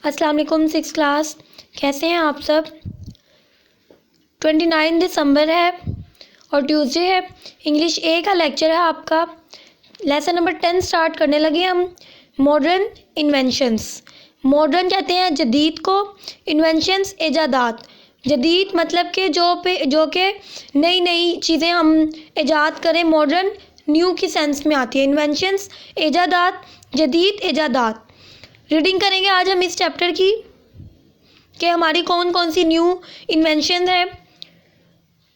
अस्सलाम वालेकुम six class. कैसे हैं आप सब। 29 दिसंबर है और ट्यूसडे है। इंग्लिश ए का लेक्चर है आपका। लेसन नंबर 10 स्टार्ट करने लगे हम। Modern inventions. मॉडर्न कहते हैं जदीद को, इन्वेंशंस ईजादात। जदीद मतलब कि जो कि नई नई चीज़ें हम ईजाद करें। मॉडर्न न्यू की सेंस में आती है। इन्वेंशंस ईजादात, जदीद ईजादात। रीडिंग करेंगे आज हम इस चैप्टर की कि हमारी कौन कौन सी न्यू इन्वेंशन है।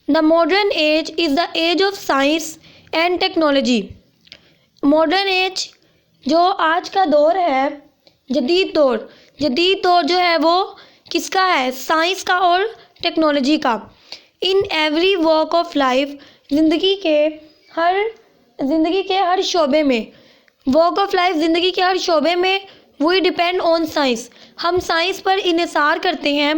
The modern age is the age of science and technology. Modern age जो आज का दौर है, जदीद दौर जो है वो किसका है? साइंस का और टेक्नोलॉजी का। In every walk of life, ज़िंदगी के हर शोबे में। वॉक ऑफ लाइफ, ज़िंदगी के हर शोबे में वी डिपेंड ऑन साइंस। हम साइंस पर इन्हिसार करते हैं।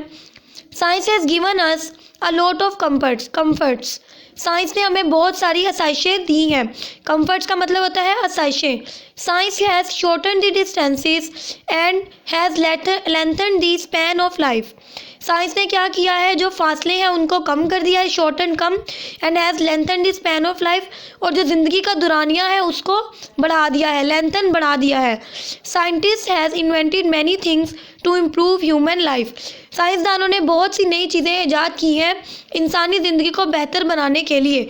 Science has given us a lot of comforts. Science ने हमें बहुत सारी आसाइशें दी हैं। कम्फर्ट्स का मतलब होता है आसाइशें। Science has shorten the distances and has lengthen the span of life. Science ने क्या किया है? जो फासले हैं उनको कम कर दिया है, shorten come, and has lengthen the span of life, और जो ज़िंदगी का दुरानिया है उसको बढ़ा दिया है, लेंथन बढ़ा दिया है। Scientist has invented many things to improve human life. साइंसदानों ने बहुत सी नई चीज़ें ईजाद की हैं इंसानी ज़िंदगी को बेहतर बनाने के लिए।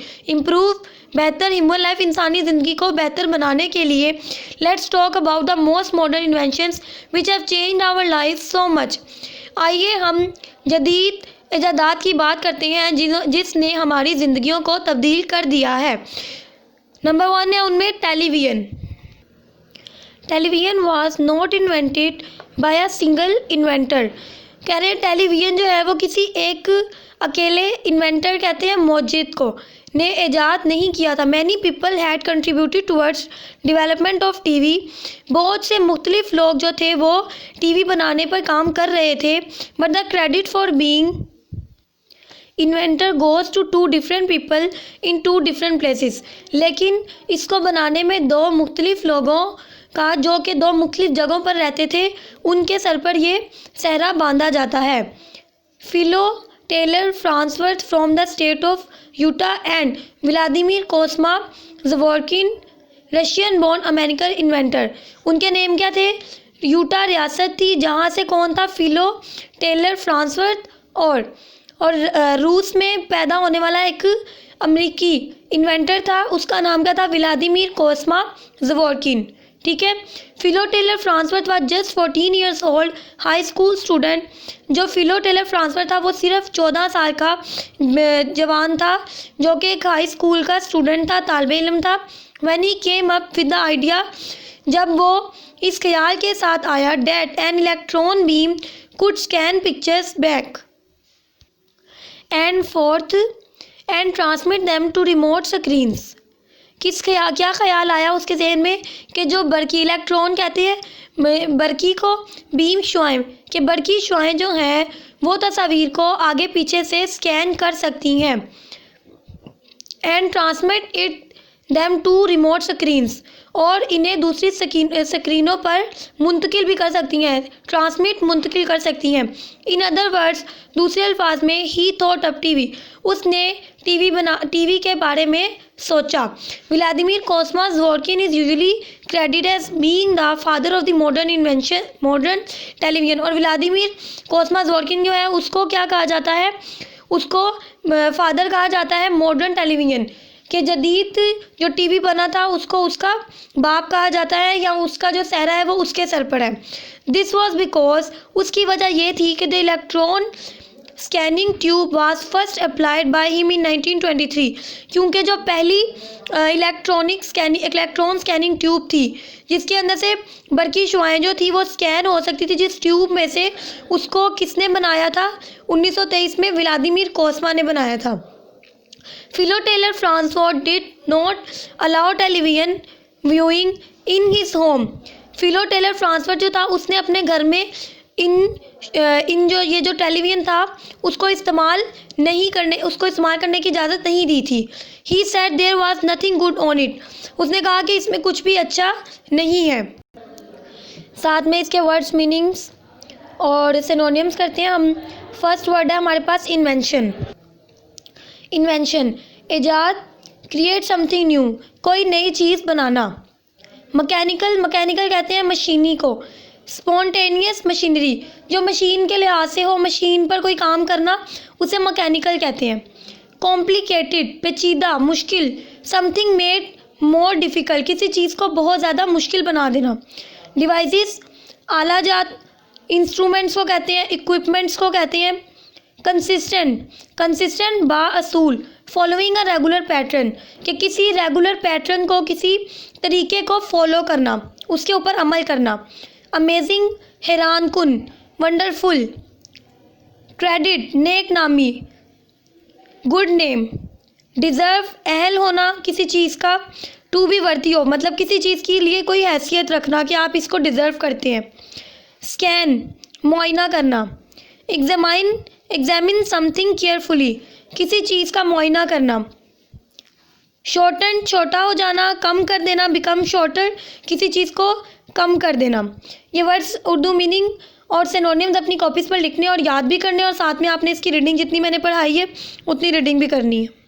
बेहतर ह्यूमन लाइफ, इंसानी ज़िंदगी को बेहतर बनाने के लिए। Let's talk about the most modern inventions which have changed our life so much. आइए हम जदीद ईजादात की बात करते हैं जिसने हमारी ज़िंदगियों को तब्दील कर दिया है। नंबर 1 है उनमें television. Television was not invented by a single inventor. कह रहे हैं टेलीविज़न जो है वो किसी एक अकेले इन्वेंटर, कहते हैं मौजूद को, ने ईजाद नहीं किया था। Many people had contributed towards development of TV. बहुत से मुख्तलिफ लोग जो थे वो टीवी बनाने पर काम कर रहे थे। But the credit for being inventor goes to 2 different people in 2 different places. लेकिन इसको बनाने में 2 मुख्तलिफ लोगों का, जो कि 2 मुख्तलिफ जगहों पर रहते थे, उनके सर पर ये सहरा बांधा जाता है। Philo Taylor Farnsworth from the state of Utah and Vladimir Kosma Zworykin Russian born American inventor. उनके नेम क्या थे? यूटा रियासत थी जहाँ से कौन था? फिलो टेलर फ्रांसवर्थ, और रूस में पैदा होने वाला एक अमेरिकी इन्वेंटर था, उसका नाम क्या था? Vladimir Kosma Zworykin. ठीक है। Philo Taylor Farnsworth was just 14 years old high school student. जो फिलो टेलर फ्रांसवर्थ था वो सिर्फ 14 साल का जवान था, जो कि एक हाई स्कूल का स्टूडेंट था, तालिब इल्म था। When he came up with the idea, जब वो इस ख्याल के साथ आया, that an electron beam could scan pictures back and forth and transmit them to remote screens. क्या ख्याल आया उसके ज़हन में कि जो बरकी, इलेक्ट्रॉन कहते हैं बरकी को, बीम शुआएं, कि बरकी शुआएं जो हैं वो तस्वीर को आगे पीछे से स्कैन कर सकती हैं, and transmit it them to remote screens, और इन्हें दूसरी स्क्रीनों पर मुंतकिल भी कर सकती हैं, मुंतकिल कर सकती हैं। इन अदर वर्ड्स, दूसरे अल्फाज में, ही थॉट अप टीवी, उसने टीवी के बारे में सोचा। Vladimir Kosma Zworykin is usually credited as being the father of the modern television. और व्लादिमीर कोस्मा ज़वोरकिन जो है उसको क्या कहा जाता है? उसको फादर कहा जाता है मॉडर्न टेलीविज़न के। जदीद जो टीवी बना था उसको उसका बाप कहा जाता है, या उसका जो सहरा है वो उसके सर पर है। दिस वॉज बिकॉज, उसकी वजह ये थी कि the electron scanning tube was first applied by him in 1923। क्योंकि जो पहली इलेक्ट्रॉन स्कैनिंग ट्यूब थी जिसके अंदर से बरकी शुआएं जो थी वो स्कैन हो सकती थी, जिस ट्यूब में से, उसको किसने बनाया था? 1923 में व्लादिमीर कोस्मा ने बनाया था। Philo Taylor Farnsworth did not allow television viewing in his home. Philo Taylor Farnsworth जो था उसने अपने घर में ये जो टेलीविज़न था उसको इस्तेमाल करने की इजाज़त नहीं दी थी। He said there was nothing good on it. उसने कहा कि इसमें कुछ भी अच्छा नहीं है। साथ में इसके वर्ड्स मीनिंग्स और सिनोनिम्स करते हैं हम। फर्स्ट वर्ड है हमारे पास इन्वेंशन। इन्वेंशन इजाद, क्रिएट समथिंग न्यू, कोई नई चीज़ बनाना। मैकेनिकल कहते हैं मशीनी को। स्पॉन्टेनियस मशीनरी, जो मशीन के लिहाज से हो, मशीन पर कोई काम करना, उसे मैकेनिकल कहते हैं। कॉम्प्लिकेटेड, पेचीदा, मुश्किल। समथिंग मेड मोर डिफ़िकल्ट, किसी चीज़ को बहुत ज़्यादा मुश्किल बना देना। डिवाइसेस, आला जात। इंस्ट्रूमेंट्स को कहते हैं, इक्विपमेंट्स को कहते हैं। कंसिस्टेंट बाअसूल, फॉलोइंग अ रेगुलर पैटर्न, कि किसी रेगुलर पैटर्न को, किसी तरीके को फॉलो करना, उसके ऊपर अमल करना। अमेजिंग, हैरान कुन, वंडरफुल। क्रेडिट, नेक नामी, गुड नेम। डिज़र्व, अहल होना किसी चीज़ का। टू बी वर्दी हो, मतलब किसी चीज़ के लिए कोई हैसियत रखना कि आप इसको डिज़र्व करते हैं। स्कैन, मुआयना करना। एग्जामिन समथिंग केयरफुली, किसी चीज़ का मुआयना करना। शॉर्टन, छोटा हो जाना, कम कर देना। बिकम शॉर्टर, किसी चीज़ को कम कर देना। ये वर्ड्स उर्दू मीनिंग और सिनोनिम्स अपनी कॉपीज़ पर लिखने और याद भी करने, और साथ में आपने इसकी रीडिंग जितनी मैंने पढ़ाई है उतनी रीडिंग भी करनी है।